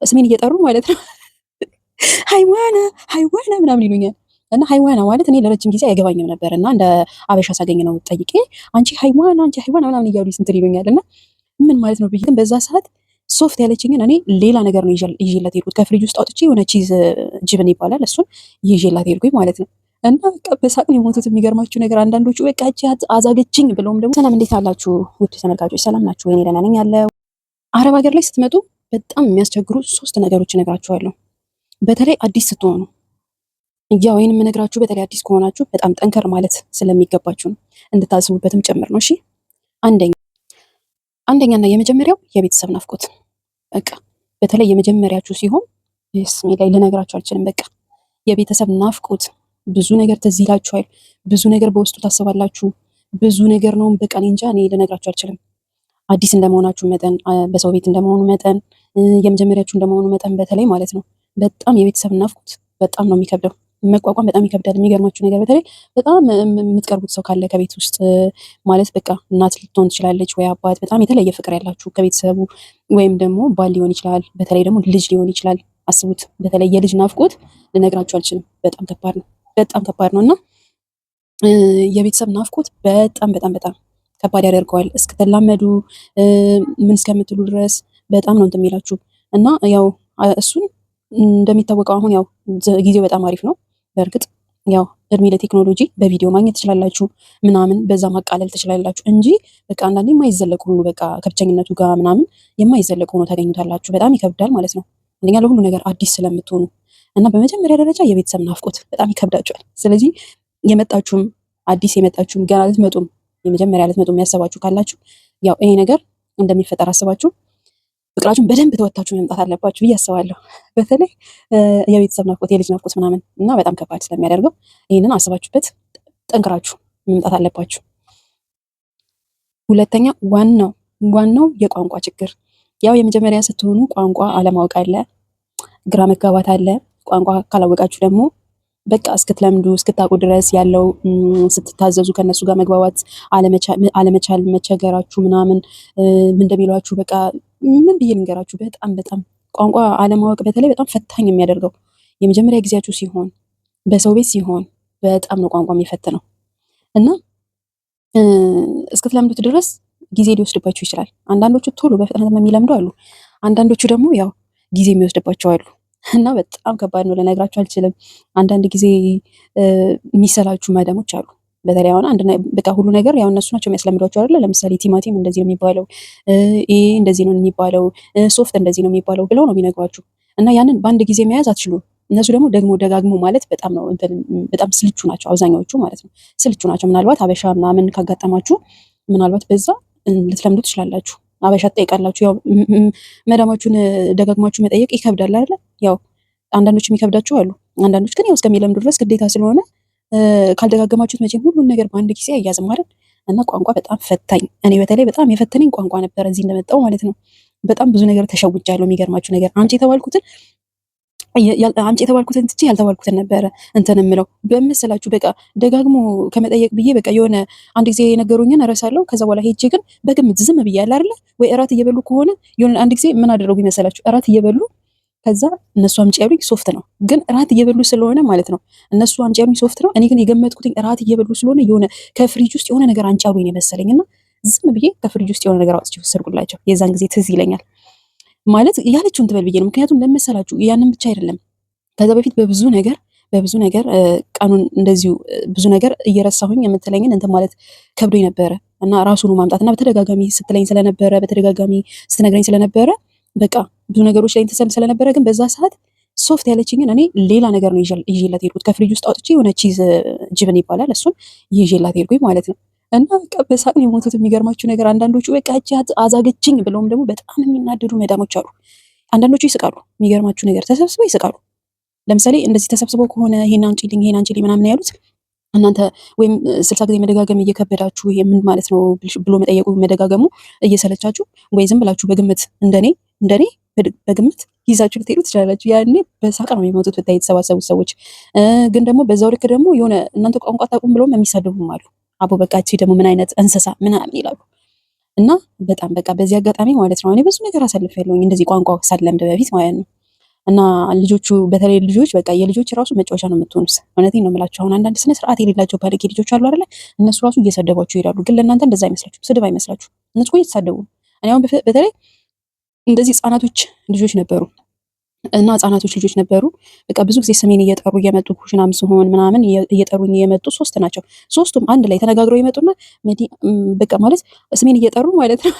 ስሜን እየጠሩ ማለት ነው ሃይዋና ሃይዋና ምናምን ይሉኛል። እና ሃይዋና ማለት እኔ ለረጅም ጊዜ አይገባኝም ነበር እና እንደ አበሻ ሳገኝ ነው ጠይቄ አንቺ ሃይዋና ምናምን እያሉ ስንትን ይሉኛል እና ምን ማለት ነው ብዬ ግን በዛ ሰዓት ሶፍት ያለችኝን እኔ ሌላ ነገር ነው ይዤላት ሄድኩት። ከፍሪጅ ውስጥ አውጥቼ የሆነ ቺዝ ጅብን ይባላል እሱን ይዤላት ሄድኩኝ ማለት ነው። እና በቃ በሳቅ ነው የሞቱት። የሚገርማችሁ ነገር አንዳንዶቹ በቃ እቺ አዛገችኝ ብለውም ደግሞ ሰላም፣ እንዴት አላችሁ ውድ ተመልካቾች? ሰላም ናችሁ ወይ? እኔ ደህና ነኝ ያለው። አረብ ሀገር ላይ ስትመጡ በጣም የሚያስቸግሩ 3 ነገሮች እነግራችኋለሁ። በተለይ አዲስ ስትሆኑ ያው ይሄን የምነግራችሁ በተለይ አዲስ ከሆናችሁ በጣም ጠንከር ማለት ስለሚገባችሁ ነው፣ እንድታስቡበትም ጭምር ነው። እሺ አንደኛና የመጀመሪያው የቤተሰብ ናፍቆት። በቃ በተለይ የመጀመሪያችሁ ሲሆን ላይ ልነግራችሁ አልችልም። በቃ የቤተሰብ ናፍቆት ብዙ ነገር ትዝ ይላችኋል። ብዙ ነገር በውስጡ ታስባላችሁ። ብዙ ነገር ነው። በቃ እኔ እንጃ፣ እኔ ልነግራችሁ አልችልም። አዲስ እንደመሆናችሁ መጠን፣ በሰው ቤት እንደመሆኑ መጠን፣ የመጀመሪያችሁ እንደመሆኑ መጠን በተለይ ማለት ነው በጣም የቤተሰብ ናፍቆት በጣም ነው የሚከብደው። መቋቋም በጣም ይከብዳል። የሚገርማችሁ ነገር በተለይ በጣም የምትቀርቡት ሰው ካለ ከቤት ውስጥ ማለት በቃ እናት ልትሆን ትችላለች ወይ አባት፣ በጣም የተለየ ፍቅር ያላችሁ ከቤተሰቡ ወይም ደግሞ ባል ሊሆን ይችላል። በተለይ ደግሞ ልጅ ሊሆን ይችላል። አስቡት። በተለይ የልጅ ናፍቆት ልነግራችሁ አልችልም። በጣም ከባድ ነው። በጣም ከባድ ነው እና የቤተሰብ ናፍቆት በጣም በጣም በጣም ከባድ ያደርገዋል። እስክትላመዱ ምን እስከምትሉ ድረስ በጣም ነው እንትን የሚላችሁ እና ያው እሱን እንደሚታወቀው አሁን ያው ጊዜው በጣም አሪፍ ነው። በእርግጥ ያው እድሜ ለቴክኖሎጂ በቪዲዮ ማግኘት ትችላላችሁ ምናምን፣ በዛ ማቃለል ትችላላችሁ እንጂ በቃ አንዳንዴ የማይዘለቅ ሆኖ በቃ ከብቸኝነቱ ጋር ምናምን የማይዘለቅ ሆኖ ታገኙታላችሁ። በጣም ይከብዳል ማለት ነው። አንደኛ ለሁሉ ነገር አዲስ ስለምትሆኑ እና በመጀመሪያ ደረጃ የቤተሰብ ናፍቆት በጣም ይከብዳችኋል። ስለዚህ የመጣችሁም አዲስ የመጣችሁም ገና ልትመጡም የመጀመሪያ ልትመጡም ያሰባችሁ ካላችሁ ያው ይሄ ነገር እንደሚፈጠር አስባችሁ ፍቅራችሁን በደንብ ተወታችሁ መምጣት አለባችሁ ብዬ አስባለሁ። በተለይ የቤተሰብ ናፍቆት የልጅ ናፍቆት ምናምን እና በጣም ከባድ ስለሚያደርገው ይህንን አስባችሁበት ጠንክራችሁ መምጣት አለባችሁ። ሁለተኛ ዋናው የቋንቋ ችግር። ያው የመጀመሪያ ስትሆኑ ቋንቋ አለማወቅ አለ፣ ግራ መጋባት አለ። ቋንቋ ካላወቃችሁ ደግሞ በቃ እስክትለምዱ እስክታውቁ ድረስ ያለው ስትታዘዙ ከነሱ ጋር መግባባት አለመቻል መቸገራችሁ ምናምን ምን እንደሚሏችሁ በቃ ምን ብዬ ልንገራችሁ። በጣም በጣም ቋንቋ አለማወቅ በተለይ በጣም ፈታኝ የሚያደርገው የመጀመሪያ ጊዜያችሁ ሲሆን በሰው ቤት ሲሆን በጣም ነው ቋንቋ የሚፈትነው እና እስክትለምዱት ድረስ ጊዜ ሊወስድባችሁ ይችላል። አንዳንዶቹ ቶሎ በፍጥነት የሚለምዱ አሉ። አንዳንዶቹ ደግሞ ያው ጊዜ የሚወስድባቸው አሉ እና በጣም ከባድ ነው። ልነግራችሁ አልችልም። አንዳንድ ጊዜ የሚሰላችሁ መደሞች አሉ። በተለይ አሁን በቃ ሁሉ ነገር ያው እነሱ ናቸው የሚያስለምዷቸው አይደለ? ለምሳሌ ቲማቲም እንደዚህ ነው የሚባለው፣ ይሄ እንደዚህ ነው የሚባለው፣ ሶፍት እንደዚህ ነው የሚባለው ብለው ነው የሚነግሯችሁ እና ያንን በአንድ ጊዜ መያዝ አትችሉም። እነሱ ደግሞ ደጋግሞ ማለት በጣም ነው በጣም ስልቹ ናቸው አብዛኛዎቹ ማለት ነው። ስልቹ ናቸው። ምናልባት አበሻ ምናምን ካጋጠማችሁ ምናልባት በዛ ልትለምዱ ትችላላችሁ። አበሻ ትጠይቃላችሁ። ያው መዳማችሁን ደጋግማችሁ መጠየቅ ይከብዳል አይደለ? ያው አንዳንዶች የሚከብዳቸው አሉ። አንዳንዶች ግን ያው እስከሚለምዱ ድረስ ግዴታ ስለሆነ ካልደጋገማችሁት መቼም ሁሉን ነገር በአንድ ጊዜ አያዝም አይደል? እና ቋንቋ በጣም ፈታኝ፣ እኔ በተለይ በጣም የፈተነኝ ቋንቋ ነበር እዚህ እንደመጣው ማለት ነው። በጣም ብዙ ነገር ተሸውጃለሁ። የሚገርማችሁ ነገር አምጪ የተባልኩትን ትቼ ያልተባልኩትን ነበረ እንትን የምለው በመሰላችሁ። በቃ ደጋግሞ ከመጠየቅ ብዬ በቃ የሆነ አንድ ጊዜ የነገሩኝን እረሳለሁ። ከዛ በኋላ ሄጄ ግን በግምት ዝም ብያለሁ አይደለ ወይ? እራት እየበሉ ከሆነ የሆነ አንድ ጊዜ ምን አደረጉ ይመሰላችሁ? እራት እየበሉ ከዛ እነሱ አምጪ ያሉኝ ሶፍት ነው፣ ግን እራት እየበሉ ስለሆነ ማለት ነው እነሱ አምጪ ያሉኝ ሶፍት ነው። እኔ ግን የገመትኩትኝ እራት እየበሉ ስለሆነ የሆነ ከፍሪጅ ውስጥ የሆነ ነገር አንጪ ያሉኝ የመሰለኝ እና ዝም ብዬ ከፍሪጅ ውስጥ የሆነ ነገር አውጥቼ ወሰድኩላቸው። የዛን ጊዜ ትዝ ይለኛል ማለት ያለችውን ትበል ብዬ ነው። ምክንያቱም ለመሰላችሁ ያንን ብቻ አይደለም ከዛ በፊት በብዙ ነገር ቀኑን እንደዚሁ ብዙ ነገር እየረሳሁኝ የምትለኝን እንትን ማለት ከብዶኝ ነበረ እና ራሱኑ ማምጣትና በተደጋጋሚ ስትለኝ ስለነበረ በተደጋጋሚ ስትነግረኝ ስለነበረ በቃ ብዙ ነገሮች ላይ እንትን ስለነበረ ግን በዛ ሰዓት ሶፍት ያለችኝን እኔ ሌላ ነገር ነው ይዤላት ሄድኩት። ከፍሪጅ ውስጥ አውጥቼ የሆነ ቺዝ ጅብን ይባላል እሱን ይዤላት ሄድኩኝ ማለት ነው። እና በቃ በሳቅ ነው የሞቱት። የሚገርማችሁ ነገር አንዳንዶቹ በቃ እቺ አዛገችኝ ብለውም ደግሞ በጣም የሚናደዱ መዳሞች አሉ። አንዳንዶቹ ይስቃሉ። የሚገርማችሁ ነገር ተሰብስበው ይስቃሉ። ለምሳሌ እንደዚህ ተሰብስበው ከሆነ ይሄን አንቺልኝ ምናምን ያሉት እናንተ ወይም 60 ጊዜ መደጋገም እየከበዳችሁ ይሄ ምን ማለት ነው ብሎ መጠየቁ መደጋገሙ እየሰለቻችሁ ወይ ዝም ብላችሁ በግምት እንደኔ በግምት ይዛችሁ ልትሄዱ ትችላላችሁ። ያኔ በሳቅ ነው የሚሞቱት ብታይ የተሰባሰቡት ሰዎች። ግን ደግሞ በዛው ልክ ደግሞ የሆነ እናንተ ቋንቋ አታውቁም ብለውም የሚሳደቡም አሉ። አቦ በቃ እቺ ደግሞ ምን አይነት እንስሳ ምናምን ይላሉ። እና በጣም በቃ በዚህ አጋጣሚ ማለት ነው እኔ ብዙ ነገር አሳልፌያለሁኝ እንደዚህ ቋንቋ ሳለምድ በፊት ማለት ነው። እና ልጆቹ በተለይ ልጆች በቃ የልጆች ራሱ መጫወቻ ነው የምትሆኑት። እውነቴን ነው የምላቸው። አሁን አንዳንድ ስነ ስርዓት የሌላቸው ባለጌ ልጆች አሉ አይደለ? እነሱ ራሱ እየሰደቧቸው ይሄዳሉ። ግን ለእናንተ እንደዛ አይመስላችሁ፣ ስድብ አይመስላችሁ። እነሱ እኮ እየተሳደቡ ነው። እኔ አሁን በተለይ እንደዚህ ህጻናቶች ልጆች ነበሩ እና ህጻናቶች ልጆች ነበሩ። በቃ ብዙ ጊዜ ስሜን እየጠሩ እየመጡ ኩሽናም ስሆን ምናምን እየጠሩኝ እየመጡ 3 ናቸው። 3ቱም አንድ ላይ ተነጋግረው ይመጡና በቃ ማለት ስሜን እየጠሩ ማለት ነው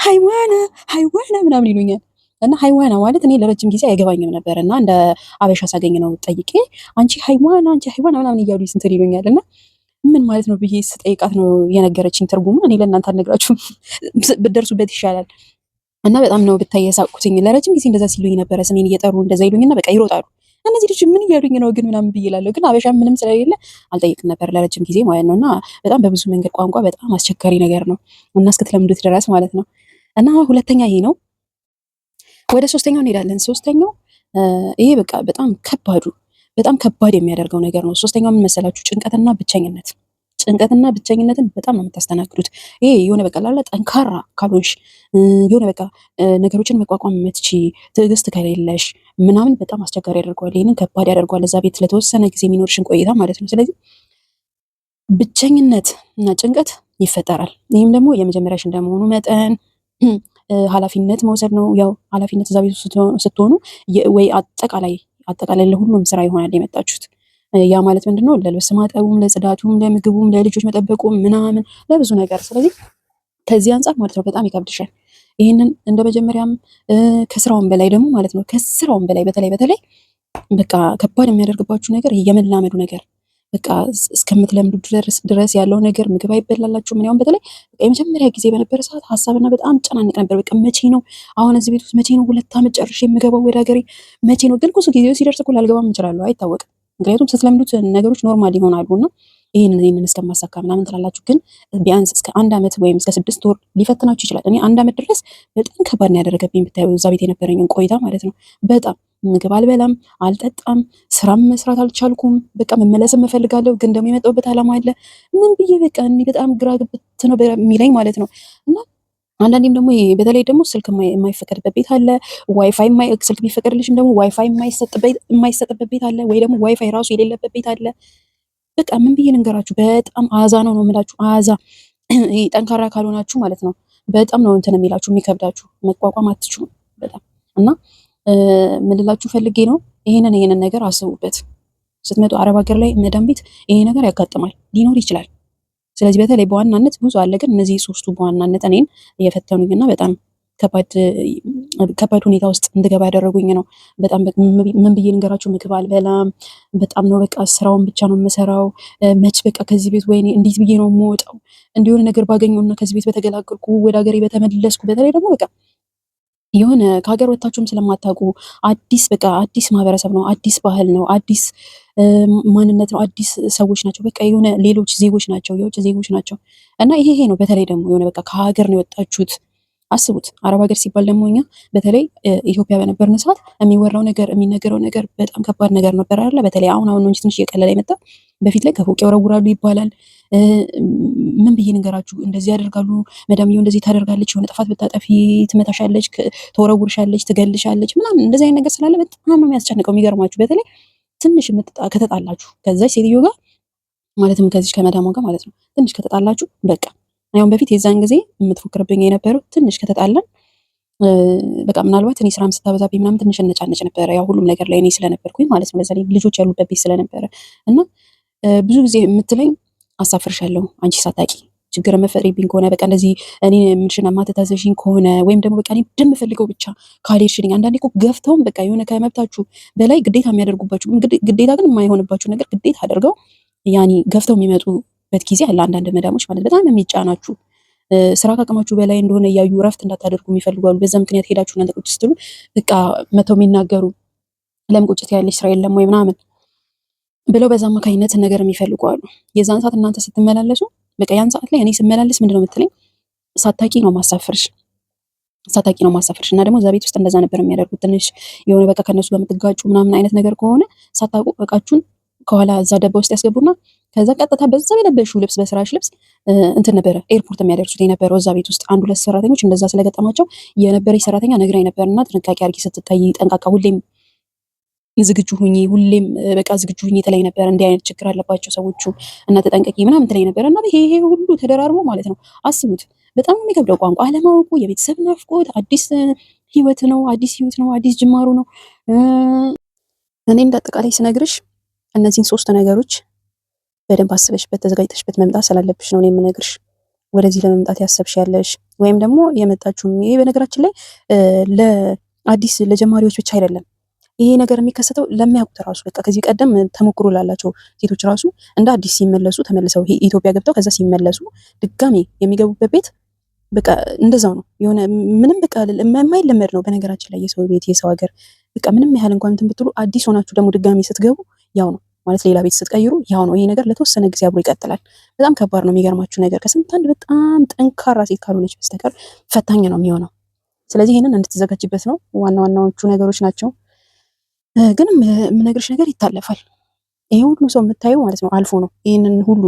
ሃይዋና ሃይዋና ምናምን ይሉኛል። እና ሃይዋና ማለት እኔ ለረጅም ጊዜ አይገባኝም ነበር እና እንደ አበሻ ሳገኝ ነው ጠይቄ አንቺ ሃይዋና ምናምን እያሉ እንትን ይሉኛል። እና ምን ማለት ነው ብዬ ስጠይቃት ነው የነገረችኝ ትርጉሙ። እኔ ለእናንተ አልነግራችሁም ብትደርሱበት ይሻላል። እና በጣም ነው ብታይ የሳቅኩትኝ። ለረጅም ጊዜ እንደዛ ሲሉኝ ነበረ፣ ስሜን እየጠሩ እንደዛ ይሉኝና በቃ ይሮጣሉ። እነዚህ ልጅ ምን እያሉኝ ነው ግን ምናምን ብዬ እላለሁ። ግን አበሻ ምንም ስለሌለ አልጠይቅም ነበር ለረጅም ጊዜ ማለት ነው። እና በጣም በብዙ መንገድ ቋንቋ በጣም አስቸጋሪ ነገር ነው እና እስክትለምዱት ድረስ ማለት ነው። እና ሁለተኛ ይሄ ነው። ወደ ሶስተኛው እንሄዳለን። ሶስተኛው ይሄ በቃ በጣም ከባድ የሚያደርገው ነገር ነው። ሶስተኛው ምን መሰላችሁ? ጭንቀትና ብቸኝነት። ጭንቀትና ብቸኝነትን በጣም ነው የምታስተናግዱት። ይሄ የሆነ በቃ ላለ ጠንካራ ካልሆንሽ የሆነ በቃ ነገሮችን መቋቋም የምትች ትዕግስት ከሌለሽ ምናምን በጣም አስቸጋሪ ያደርገዋል። ይህንን ከባድ ያደርገዋል እዛ ቤት ለተወሰነ ጊዜ የሚኖርሽን ቆይታ ማለት ነው። ስለዚህ ብቸኝነት እና ጭንቀት ይፈጠራል። ይህም ደግሞ የመጀመሪያሽ እንደመሆኑ መጠን ኃላፊነት መውሰድ ነው። ያው ኃላፊነት እዛ ቤት ስትሆኑ ወይ አጠቃላይ ለሁሉም ስራ ይሆናል የመጣችሁት። ያ ማለት ምንድነው? ለልብስ ማጠቡም፣ ለጽዳቱም፣ ለምግቡም፣ ለልጆች መጠበቁም ምናምን ለብዙ ነገር። ስለዚህ ከዚህ አንጻር ማለት ነው በጣም ይከብድሻል። ይህንን እንደ መጀመሪያም ከስራውም በላይ ደግሞ ማለት ነው ከስራውም በላይ በተለይ በቃ ከባድ የሚያደርግባችሁ ነገር የመላመዱ ነገር በቃ እስከምትለምዱ ድረስ ያለው ነገር ምግብ አይበላላችሁ ምን ያውን በተለይ የመጀመሪያ ጊዜ በነበረ ሰዓት ሀሳብና በጣም ጨናንቅ ነበር። በቃ መቼ ነው አሁን እዚህ ቤት ውስጥ መቼ ነው 2 ዓመት ጨርሼ የምገባው ወደ ሀገሬ መቼ ነው? ግን ጊዜው ሲደርስ እኮ ላልገባም እንችላለሁ፣ አይታወቅም። ምክንያቱም ስትለምዱት ነገሮች ኖርማል ይሆናሉና ይህንን እስከማሳካ ምናምን ትላላችሁ። ግን ቢያንስ እስከ 1 ዓመት ወይም እስከ 6 ወር ሊፈትናችሁ ይችላል። እኔ 1 ዓመት ድረስ በጣም ከባድ ነው ያደረገብኝ ብታዩ እዛ ቤት የነበረኝን ቆይታ ማለት ነው። በጣም ምግብ አልበላም፣ አልጠጣም፣ ስራም መስራት አልቻልኩም። በቃ መመለስም እፈልጋለሁ፣ ግን ደግሞ የመጣሁበት ዓላማ አለ። ምን ብዬ በቃ እኔ በጣም ግራ ገብት ነው የሚለኝ ማለት ነው። እና አንዳንዴም ደግሞ በተለይ ደግሞ ስልክ የማይፈቀድበት ቤት አለ። ዋይፋይ ስልክ ቢፈቀድልሽም ደግሞ ዋይፋይ የማይሰጥበት ቤት አለ፣ ወይ ደግሞ ዋይፋይ ራሱ የሌለበት ቤት አለ። በቃ ምን ብዬ ልንገራችሁ፣ በጣም አዛ ነው የምላችሁ። አዛ ጠንካራ ካልሆናችሁ ማለት ነው በጣም ነው እንትን የሚላችሁ የሚከብዳችሁ፣ መቋቋም አትችሉም በጣም እና ምን ልላችሁ ፈልጌ ነው፣ ይሄንን ነገር አስቡበት። ስትመጡ አረብ ሀገር ላይ መዳም ቤት ይሄ ነገር ያጋጥማል፣ ሊኖር ይችላል። ስለዚህ በተለይ በዋናነት ብዙ አለ፣ ግን እነዚህ 3ቱ በዋናነት እኔን እየፈተኑኝና በጣም ከባድ ሁኔታ ውስጥ እንድገባ ያደረጉኝ ነው። በጣም ምን ብዬ ልንገራችሁ፣ ምግብ አልበላም። በጣም ነው በቃ ስራውን ብቻ ነው የምሰራው። መች በቃ ከዚህ ቤት ወይኔ እንዴት ብዬ ነው የምወጣው? እንዲሆነ ነገር ባገኘውና ከዚህ ቤት በተገላገልኩ ወደ ሀገሬ በተመለስኩ። በተለይ ደግሞ በቃ የሆነ ከሀገር ወጥታችሁም ስለማታውቁ አዲስ ማህበረሰብ ነው፣ አዲስ ባህል ነው፣ አዲስ ማንነት ነው፣ አዲስ ሰዎች ናቸው። በቃ የሆነ ሌሎች ዜጎች ናቸው፣ የውጭ ዜጎች ናቸው። እና ይሄ ነው በተለይ ደግሞ የሆነ በቃ ከሀገር ነው የወጣችሁት። አስቡት፣ አረብ ሀገር ሲባል ደግሞ እኛ በተለይ ኢትዮጵያ በነበርን ሰዓት የሚነገረው ነገር በጣም ከባድ ነገር ነበር አይደለ? በተለይ አሁን ነው እንጂ ትንሽ እየቀለለ የመጣ። በፊት ላይ ከፎቅ ይወረውራሉ ይባላል። ምን ብዬ ንገራችሁ፣ እንደዚህ ያደርጋሉ። መዳምየው እንደዚህ ታደርጋለች፣ የሆነ ጥፋት ብታጠፊ ትመታሻለች፣ ተወረውርሻለች፣ ትገልሻለች ምናምን እንደዚህ አይነት ነገር ስላለ በጣም ነው የሚያስጨንቀው። የሚገርማችሁ በተለይ ትንሽ ከተጣላችሁ ከዛች ሴትዮ ጋር ማለትም ከዚች ከመዳሟ ጋር ማለት ነው ትንሽ ከተጣላችሁ በቃ አሁን በፊት የዛን ጊዜ የምትፎክርብኝ የነበረው ትንሽ ከተጣላን በቃ ምናልባት እኔ ስራም ስታበዛብኝ ምናምን ትንሽ እነጫነጭ ነበረ። ያው ሁሉም ነገር ላይ እኔ ስለነበርኩኝ ማለት ነው። በዛ ላይ ልጆች ያሉበት ቤት ስለነበረ እና ብዙ ጊዜ የምትለኝ አሳፍርሻለሁ አንቺ ሳታቂ ችግር መፈጥሪብኝ ከሆነ በቃ እንደዚህ እኔ ምንሽና ማተታዘዥኝ ከሆነ ወይም ደግሞ በቃ እኔ እንደምፈልገው ብቻ ካልሄድሽልኝ። አንዳንዴ እኮ ገፍተውም በቃ የሆነ ከመብታችሁ በላይ ግዴታ የሚያደርጉባችሁ ግዴታ ግን የማይሆንባችሁ ነገር ግዴታ አድርገው ያኔ ገፍተው የሚመጡበት ጊዜ አለ። አንዳንድ መዳሞች ማለት በጣም የሚጫናችሁ ስራ ካቅማችሁ በላይ እንደሆነ እያዩ እረፍት እንዳታደርጉ የሚፈልጓሉ። በዛ ምክንያት ሄዳችሁ እናንተ ቁጭ ስትሉ በቃ መተው የሚናገሩ ለምን ቁጭት ያለሽ ስራ የለም ወይ ምናምን ብለው በዛ አማካኝነት ነገር የሚፈልጉ አሉ። የዛን ሰዓት እናንተ ስትመላለሱ በቃ ያን ሰዓት ላይ እኔ ስመላለስ ምንድነው የምትለኝ? ሳታቂ ነው ማሳፈርሽ እና ደግሞ እዛ ቤት ውስጥ እንደዛ ነበር የሚያደርጉት። ትንሽ የሆነ በቃ ከነሱ በምትጋጩ ምናምን አይነት ነገር ከሆነ ሳታውቁ እቃችሁን ከኋላ እዛ ደባ ውስጥ ያስገቡና ከዛ ቀጥታ በዛው የለበሽው ልብስ በስራሽ ልብስ እንትን ነበረ ኤርፖርት የሚያደርሱት የነበረው እዛ ቤት ውስጥ 1-2 ሰራተኞች እንደዛ ስለገጠማቸው የነበረች ሰራተኛ ነግራኝ ነበርና ጥንቃቄ አድርጊ ስትታይ ጠንቃቃ ሁሌም ዝግጁ ሁኚ ሁሌም በቃ ዝግጁ ሁኚ ትለኝ ነበር። እንዲህ አይነት ችግር አለባቸው ሰዎቹ እና ተጠንቀቂ ምናምን ትለኝ ነበር። እና ይሄ ሁሉ ተደራርቦ ማለት ነው አስቡት። በጣም የሚከብደው ቋንቋ አለማወቁ፣ የቤተሰብ ናፍቆት፣ አዲስ ህይወት ነው፣ አዲስ ጅማሩ ነው። እኔ እንዳጠቃላይ ስነግርሽ እነዚህን 3 ነገሮች በደንብ አስበሽበት ተዘጋጅተሽበት መምጣት ስላለብሽ ነው የምነግርሽ። ወደዚህ ለመምጣት ያሰብሽ ያለሽ ወይም ደግሞ የመጣችሁም ይሄ በነገራችን ላይ ለአዲስ ለጀማሪዎች ብቻ አይደለም። ይሄ ነገር የሚከሰተው ለሚያውቁት ራሱ በቃ ከዚህ ቀደም ተሞክሮ ላላቸው ሴቶች ራሱ እንደ አዲስ ሲመለሱ ተመልሰው ኢትዮጵያ ገብተው ከዛ ሲመለሱ ድጋሚ የሚገቡበት ቤት በቃ እንደዛው ነው የሆነ ምንም በቃ የማይለመድ ነው። በነገራችን ላይ የሰው ቤት የሰው ሀገር በቃ ምንም ያህል እንኳን እንትን ብትሉ አዲስ ሆናችሁ ደግሞ ድጋሚ ስትገቡ ያው ነው ማለት ሌላ ቤት ስትቀይሩ ያው ነው። ይሄ ነገር ለተወሰነ ጊዜ አብሮ ይቀጥላል። በጣም ከባድ ነው። የሚገርማችሁ ነገር ከስንት አንድ በጣም ጠንካራ ሴት ካልሆነች በስተቀር ፈታኝ ነው የሚሆነው። ስለዚህ ይሄንን እንድትዘጋጅበት ነው። ዋናዎቹ ነገሮች ናቸው። ግን የምነግርሽ ነገር ይታለፋል። ይሄ ሁሉ ሰው የምታየው ማለት ነው አልፎ ነው። ይሄንን ሁሉ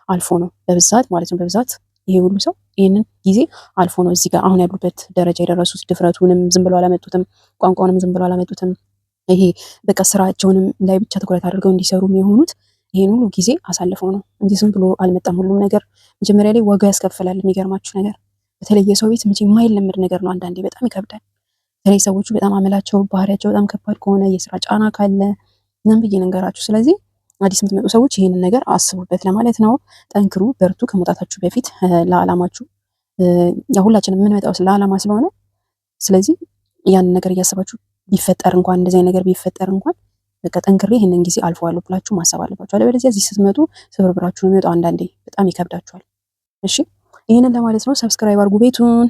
አልፎ ነው በብዛት ማለት ነው በብዛት ይሄ ሁሉ ሰው ይሄንን ጊዜ አልፎ ነው እዚህ ጋር አሁን ያሉበት ደረጃ የደረሱት። ድፍረቱንም ዝም ብለው አላመጡትም፣ ቋንቋውንም ዝም ብለው አላመጡትም። ይሄ በቃ ስራቸውንም ላይ ብቻ ትኩረት አድርገው እንዲሰሩ የሆኑት ይሄን ሁሉ ጊዜ አሳልፈው ነው እንጂ ዝም ብሎ አልመጣም። ሁሉም ነገር መጀመሪያ ላይ ዋጋ ያስከፍላል። የሚገርማችሁ ነገር በተለይ የሰው ቤት መቼ የማይለመድ ነገር ነው። አንዳንዴ በጣም ይከብዳል። በተለይ ሰዎቹ በጣም አመላቸው ባህሪያቸው በጣም ከባድ ከሆነ የስራ ጫና ካለ ምናምን ብዬ ነገራችሁ። ስለዚህ አዲስ የምትመጡ ሰዎች ይህንን ነገር አስቡበት ለማለት ነው። ጠንክሩ፣ በርቱ። ከመውጣታችሁ በፊት ለዓላማችሁ ሁላችንም የምንመጣው ለዓላማ ስለሆነ ስለዚህ ያንን ነገር እያሰባችሁ ቢፈጠር እንኳን እንደዚህ አይነት ነገር ቢፈጠር እንኳን በቃ ጠንክሬ ይህንን ጊዜ አልፈዋለሁ ብላችሁ ማሰብ አለባችሁ። አለበለዚያ እዚህ ስትመጡ ስብርብራችሁ ነው የሚወጣው። አንዳንዴ በጣም ይከብዳችኋል። እሺ ይህንን ለማለት ነው። ሰብስክራይብ አድርጉ ቤቱን።